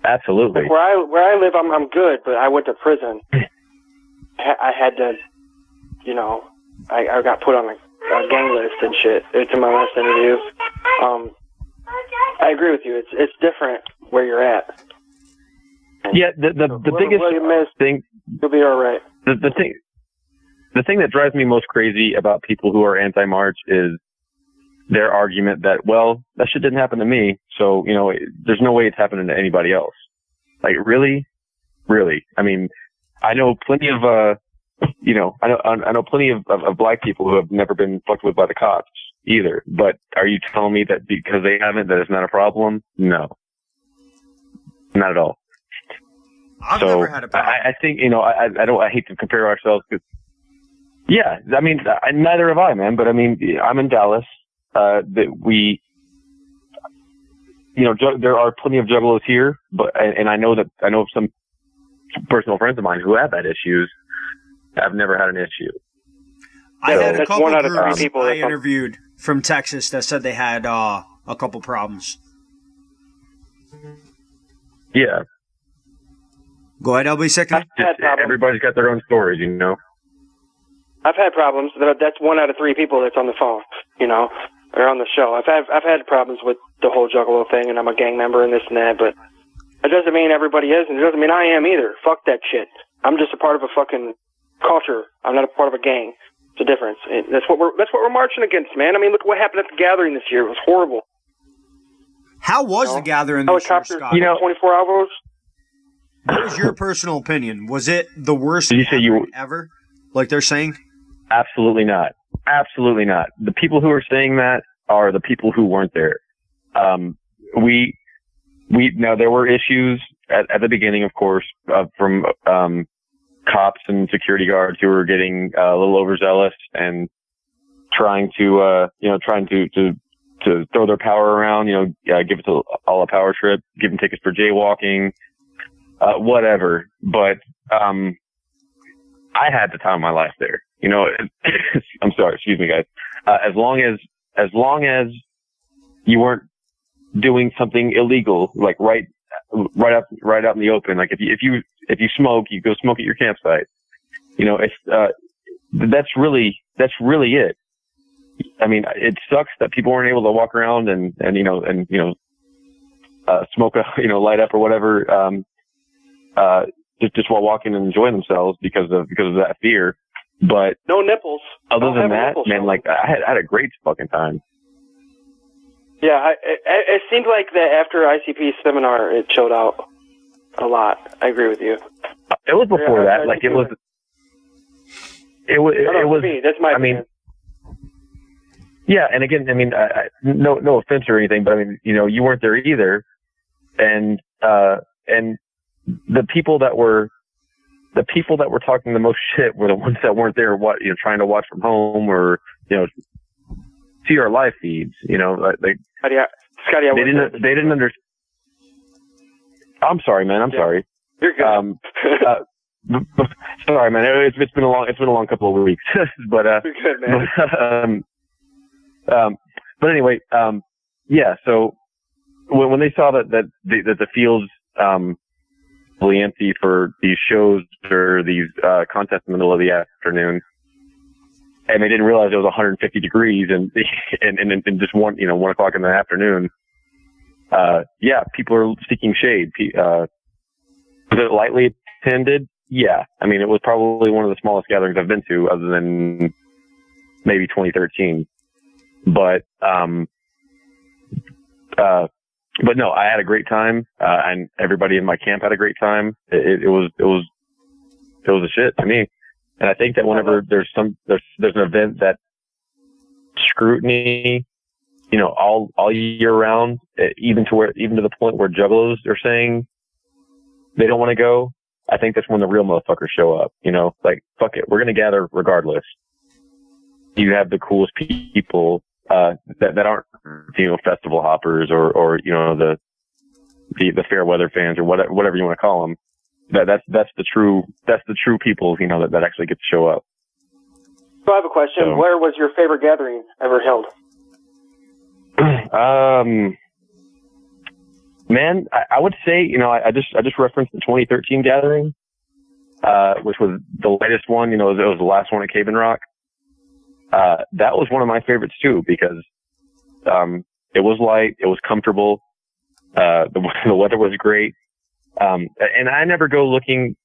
Absolutely. Like where I live, I'm good, but I went to prison. I had to, I got put on a gang list and shit. It's in my last interview. I agree with you. It's different where you're at. Yeah, the biggest thing. You'll be all right. The thing that drives me most crazy about people who are anti-march is their argument that, well, that shit didn't happen to me, so there's no way it's happening to anybody else. Like, really? I mean, I know plenty of I know plenty of black people who have never been fucked with by the cops either. But are you telling me that because they haven't, that it's not a problem? No, not at all. I've never had a problem. I think I hate to compare ourselves because, yeah, I mean, neither have I, man. But I mean, I'm in Dallas. That we, there are plenty of Juggalos here, and I know some personal friends of mine who have had issues. I've never had an issue. I had a couple of groups people I interviewed from Texas that said they had a couple problems. Yeah. Go ahead, LB2nd. Everybody's got their own stories, I've had problems. That's 1 out of 3 people that's on the phone, or on the show. I've had problems with the whole Juggalo thing, and I'm a gang member and this and that, but it doesn't mean everybody is, and it doesn't mean I am either. Fuck that shit. I'm just a part of a fucking culture. I'm not a part of a gang. It's a difference. That's what we're marching against, man. I mean, look what happened at the gathering this year. It was horrible. How was the gathering this year, Scott? 24 hours. What was your personal opinion? Was it the worst ever? Like they're saying? Absolutely not. Absolutely not. The people who are saying that are the people who weren't there. Now there were issues at the beginning, of course, from cops and security guards who were getting a little overzealous and trying to throw their power around, give it all a power trip, give them tickets for jaywalking, whatever. But I had the time of my life there. I'm sorry, excuse me, guys. As long as you weren't doing something illegal, like right out in the open. Like if you smoke, you go smoke at your campsite. That's really it. I mean, it sucks that people weren't able to walk around and smoke light up or whatever, just while walking and enjoying themselves because of that fear. But no nipples. Other than that, man, like I had a great fucking time. Yeah, it seemed like that after ICP's seminar, it chilled out a lot. I agree with you. It was before that. Like it was. It was. Me. That's my opinion. Yeah, and again, I mean, no offense or anything, but I mean, you weren't there either, and the people that were talking the most shit were the ones that weren't there, trying to watch from home or see our live feeds, like Scotty, they didn't understand. I'm sorry, man. I'm sorry. You're good. Sorry, man. It's been a long couple of weeks, but you're good, man. But anyway, yeah. So when they saw that the fields fully empty for these shows or these contests in the middle of the afternoon, and they didn't realize it was 150 degrees and just 1 o'clock in the afternoon. Yeah, people are seeking shade. Was it lightly attended? Yeah. I mean, it was probably one of the smallest gatherings I've been to other than maybe 2013. But no, I had a great time, and everybody in my camp had a great time. It was a shit to me. And I think that whenever there's an event that scrutiny, all year round, even to the point where juggalos are saying they don't want to go, I think that's when the real motherfuckers show up. Like, fuck it, we're gonna gather regardless. You have the coolest people that aren't festival hoppers or the fair weather fans or whatever you want to call them. That's the true people that actually get to show up. So I have a question. So, where was your favorite gathering ever held? Man, I would say, I just referenced the 2013 gathering, which was the latest one. It was the last one at Cave and Rock. That was one of my favorites too, because, it was light, it was comfortable, the weather was great. And I never go looking,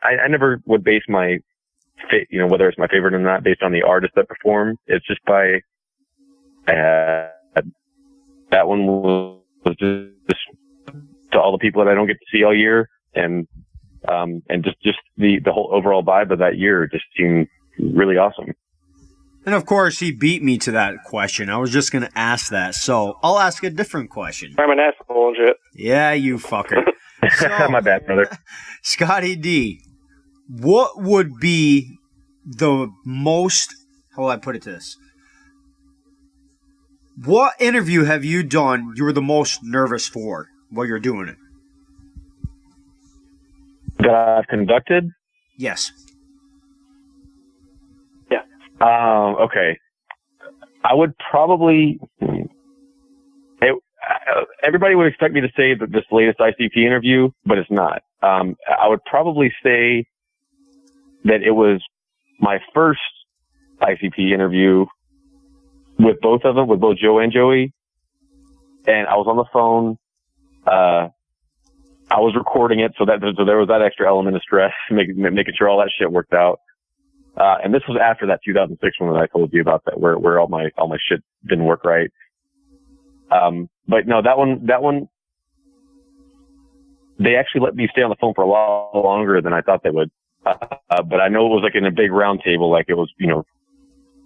I never would base my, whether it's my favorite or not based on the artist that performed. It's just that one was just to all the people that I don't get to see all year, and just the whole overall vibe of that year just seemed really awesome. And of course, he beat me to that question. I was just going to ask that, so I'll ask a different question. I'm an asshole and shit. Yeah, you fucker. So, my bad, brother. Scottie D, what would be the most, how will I put it to this? What interview have you done you were the most nervous for while you're doing it? That I've conducted? Yes. Yeah. Okay. I would probably... everybody would expect me to say that this latest ICP interview, but it's not. I would probably say that it was my first ICP interview with both of them, with both Joe and Joey. And I was on the phone. I was recording it, so there was that extra element of stress, making sure all that shit worked out. And this was after that 2006 one that I told you about, that where all my shit didn't work right. But no, that one, they actually let me stay on the phone for a lot longer than I thought they would. But I know it was like in a big round table, like it was, it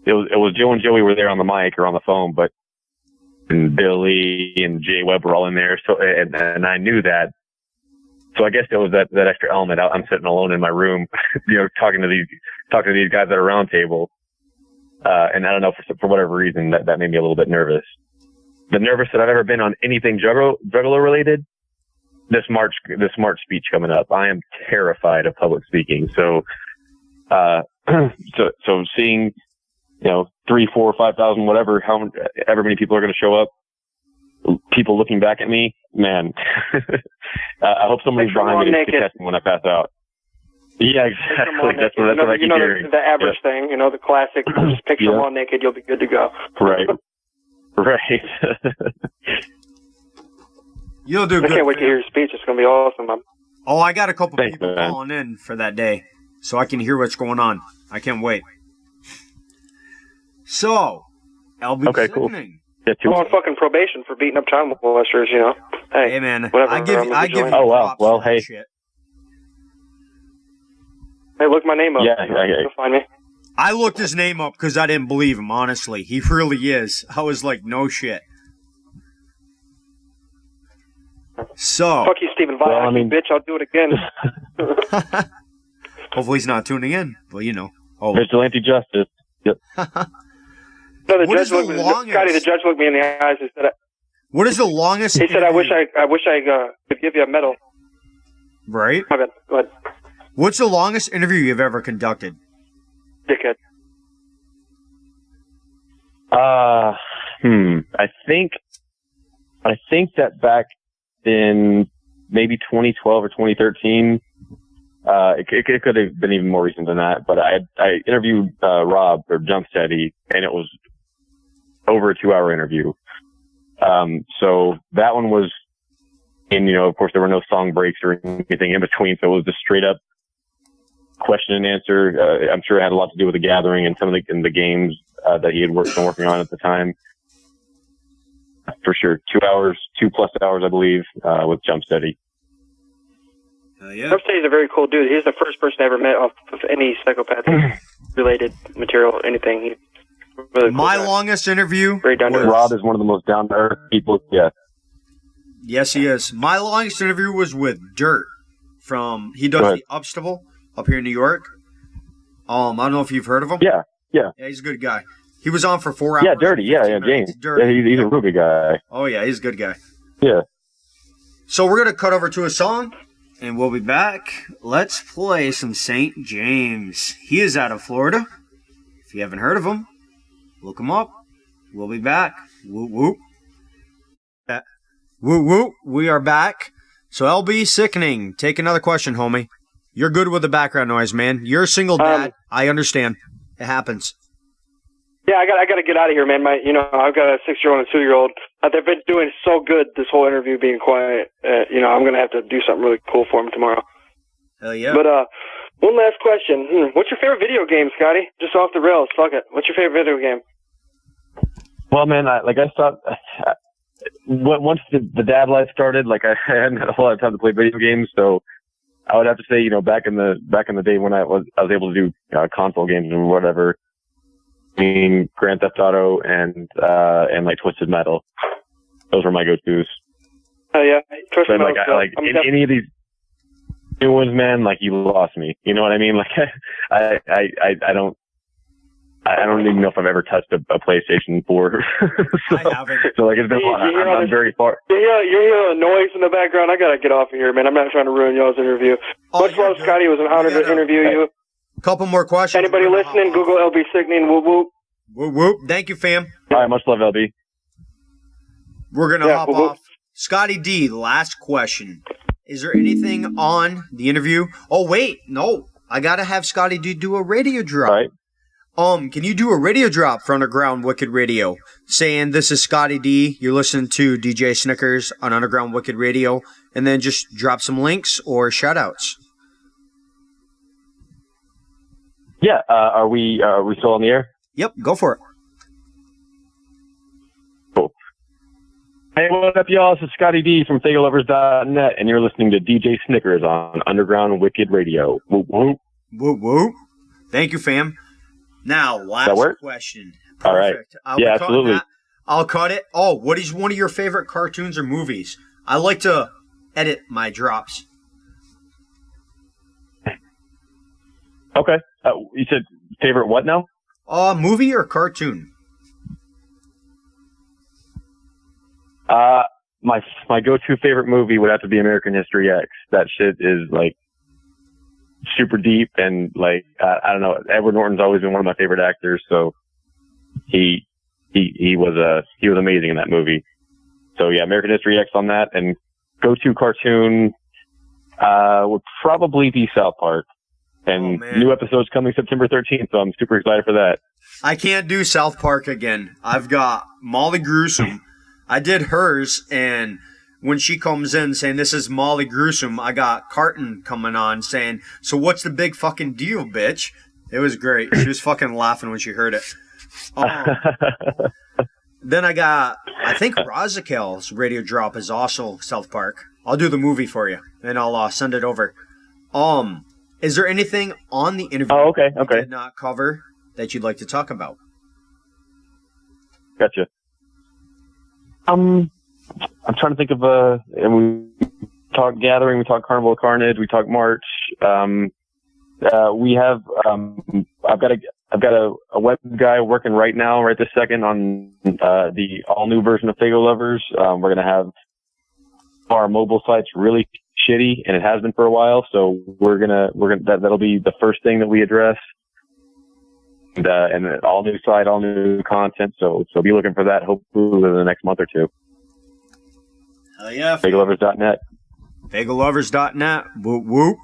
was Joe and Joey were there on the mic or on the phone, but and Billy and Jay Webb were all in there. So, and I knew that. So I guess there was that extra element. I'm sitting alone in my room, talking to these guys at a round table. And I don't know, for whatever reason, that made me a little bit nervous. The nervous that I've ever been on anything Juggalo related. This March speech coming up. I am terrified of public speaking. So, so seeing, 3, 4, 5,000, whatever, however many people are going to show up, people looking back at me, man. I hope somebody's behind me to catch me when I pass out. Yeah, exactly. That's what I keep hearing. The average thing, the classic, just picture them all naked, you'll be good to go. Right. Right. You'll do good. I can't wait to hear your speech. It's going to be awesome. Oh, I got a couple people calling in for that day, so I can hear what's going on. I can't wait. So, LB okay, cool. Yeah, I'm on fucking probation for beating up child molesters, Hey man, whatever. I give you oh, wow. Well, hey. Shit. Hey, look my name up. Yeah, You'll find me. I looked his name up because I didn't believe him, honestly. He really is. I was like, no shit. So. Fuck you, Stephen Vai. Well, bitch, I'll do it again. Hopefully he's not tuning in, but Oh. Vigilante justice. Yep. No, the judge looked me in the eyes and said, what is the longest? He said, I wish I could give you a medal. Right? My bad. Go ahead. What's the longest interview you've ever conducted? Dickhead. I think that back in maybe 2012 or 2013, it could have been even more recent than that, but I interviewed Rob or Jumpsteady, and it was over a 2-hour interview. So that one was, and of course there were no song breaks or anything in between, so it was just straight up question and answer. I'm sure it had a lot to do with the gathering and some of the games that he had been working on at the time. For sure, 2 hours, 2+ hours, I believe, with Jumpsteady. Yeah. Jumpsteady's a very cool dude. He's the first person I ever met off of any psychopathic related material, anything. He's really cool My guy. Longest interview. Very down to earth. Rob is one of the most down to earth people. Yeah. Yes, he is. My longest interview was with Dirt he does the Upstival up here in New York. I don't know if you've heard of him. Yeah, he's a good guy. He was on for 4 hours. Yeah, Dirty. Yeah, James. Dirty. Yeah, he's a real good guy. Oh yeah, he's a good guy. Yeah. So we're gonna cut over to a song, and we'll be back. Let's play some St. James. He is out of Florida. If you haven't heard of him, look him up. We'll be back. Whoop whoop. Whoop whoop. We are back. So LB Sickening, take another question, homie. You're good with the background noise, man. You're a single dad. I understand. It happens. Yeah, I got to get out of here, man. I've got a 6-year-old and a 2-year-old. They've been doing so good this whole interview, being quiet. I'm gonna have to do something really cool for them tomorrow. Hell yeah. But one last question. What's your favorite video game, Scotty? Just off the rails. Fuck it. What's your favorite video game? Well, man, I thought once the dad life started, I hadn't had a whole lot of time to play video games, so I would have to say, back in the day when I was able to do console games and whatever. Grand Theft Auto and Twisted Metal. Those were my go-tos. Oh yeah, Twisted Metal. Any of these new ones, man. You lost me. You know what I mean? I don't even know if I've ever touched a PlayStation 4. I haven't. So it's been a lot. I'm very far. You hear the noise in the background. I gotta get off of here, man. I'm not trying to ruin y'all's interview. Much love, Scotty. It was an honor to interview you. Couple more questions. Anybody listening, Google LB Sickening. Whoop whoop. Whoop whoop. Thank you, fam. All right, much love, LB. We're gonna hop off. Scottie D, last question. Is there anything on the interview? Oh wait, no. I gotta have Scottie D do a radio drop. All right. Can you do a radio drop for Underground Wicked Radio? Saying this is Scottie D. You're listening to DJ Snickers on Underground Wicked Radio, and then just drop some links or shout outs. Yeah, are we still on the air? Yep, go for it. Cool. Hey, what up, y'all? This is Scottie D from faygoluvers.net, and you're listening to DJ Snickers on Underground Wicked Radio. Whoop, whoop. Whoop, whoop. Thank you, fam. Now, last question. Perfect. All right. Absolutely. I'll cut it. Oh, what is one of your favorite cartoons or movies? I like to edit my drops. Okay. You said favorite what now? Movie or cartoon? My go-to favorite movie would have to be American History X. That shit is super deep and I don't know. Edward Norton's always been one of my favorite actors, so he was amazing in that movie. So yeah, American History X on that, and go-to cartoon would probably be South Park. And new episodes coming September 13th, so I'm super excited for that. I can't do South Park again. I've got Molly Gruesome. I did hers, and when she comes in saying, this is Molly Gruesome, I got Carton coming on saying, so what's the big fucking deal, bitch? It was great. She was fucking laughing when she heard it. Then I think Razakel's radio drop is also South Park. I'll do the movie for you, and I'll send it over. Is there anything on the interview okay. we did not cover that you'd like to talk about? Gotcha. I'm trying to think of and we talk gathering, we talk Carnival of Carnage, we talk March. We have I've got a web guy working right now, right this second, on the all new version of faygoluvers. We're gonna have our mobile site's really shitty, and it has been for a while. So we're gonna that'll be the first thing that we address. And an all new site, all new content. So be looking for that hopefully within the next month or two. Hell yeah. faygoluvers.net. faygoluvers.net. Whoop whoop.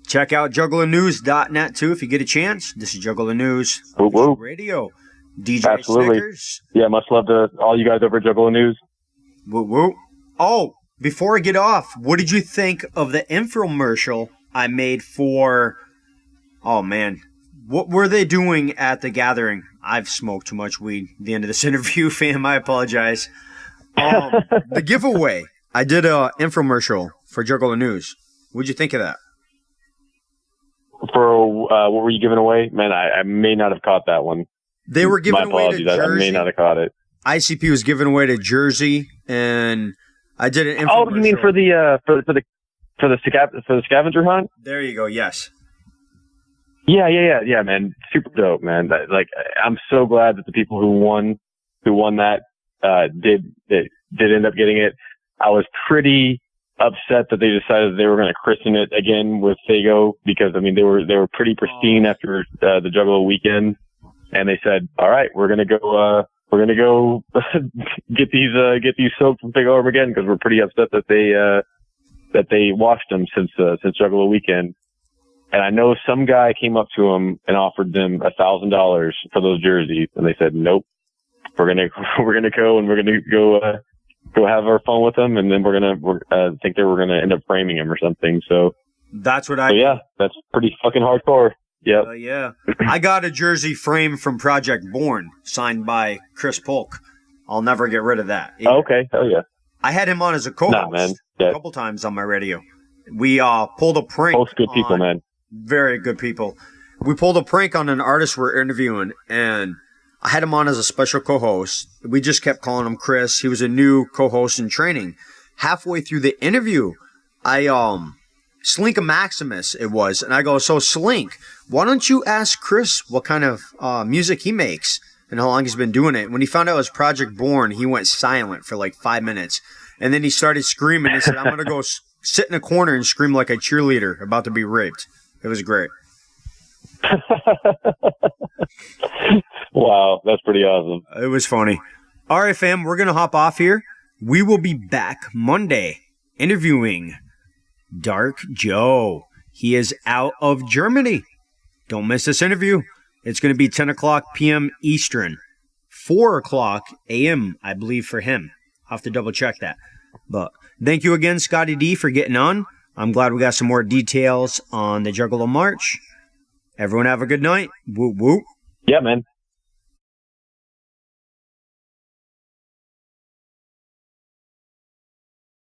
Check out juggalonews.net too if you get a chance. This is Juggalo News whoop, whoop. Radio. DJ Absolutely. Snickers. Yeah, much love to all you guys over at Juggalo News. Whoop whoop. Oh, before I get off, what did you think of the infomercial I made for... Oh, man. What were they doing at the gathering? I've smoked too much weed at the end of this interview, fam. I apologize. The giveaway. I did an infomercial for Juggalo News. What'd you think of that? For what were you giving away? Man, I may not have caught that one. They were giving away to Jersey. I may not have caught it. ICP was giving away to Jersey, and I did an infomercial. Oh, you mean for the scavenger hunt? There you go. Yes. Yeah, man. Super dope, man. I'm so glad that the people who won that did end up getting it. I was pretty upset that they decided they were going to christen it again with Faygo, because I mean they were pretty pristine after the Juggalo weekend, and they said, all right, we're going to go get these soaked from Faygo again, because we're pretty upset that they washed them since Juggalo weekend. And I know some guy came up to them and offered them $1,000 for those jerseys, and they said, nope, we're gonna go and we're gonna go have our fun with them, and then we're gonna end up framing him or something. So that's what yeah, that's pretty fucking hardcore. Yep. Yeah. I got a jersey frame from Project Born, signed by Chris Polk. I'll never get rid of that. Oh, okay. Hell yeah. I had him on as a co-host a couple times on my radio. We pulled a prank. Most good people, man. Very good people. We pulled a prank on an artist we're interviewing, and I had him on as a special co-host. We just kept calling him Chris. He was a new co-host in training. Halfway through the interview, Slink a Maximus it was, and I go, so Slink, why don't you ask Chris what kind of music he makes and how long he's been doing it? When he found out it was Project Born, he went silent for like 5 minutes, and then he started screaming. He said, I'm going to go sit in a corner and scream like a cheerleader about to be raped. It was great. Wow, that's pretty awesome. It was funny. All right, fam, we're going to hop off here. We will be back Monday interviewing Dark Joe. He is out of Germany. Don't miss this interview. It's going to be 10 o'clock p.m. Eastern, 4 o'clock a.m., I believe, for him. I'll have to double check that. But thank you again, Scottie D, for getting on. I'm glad we got some more details on the Juggalo March. Everyone have a good night. Whoop, whoop. Yeah, man.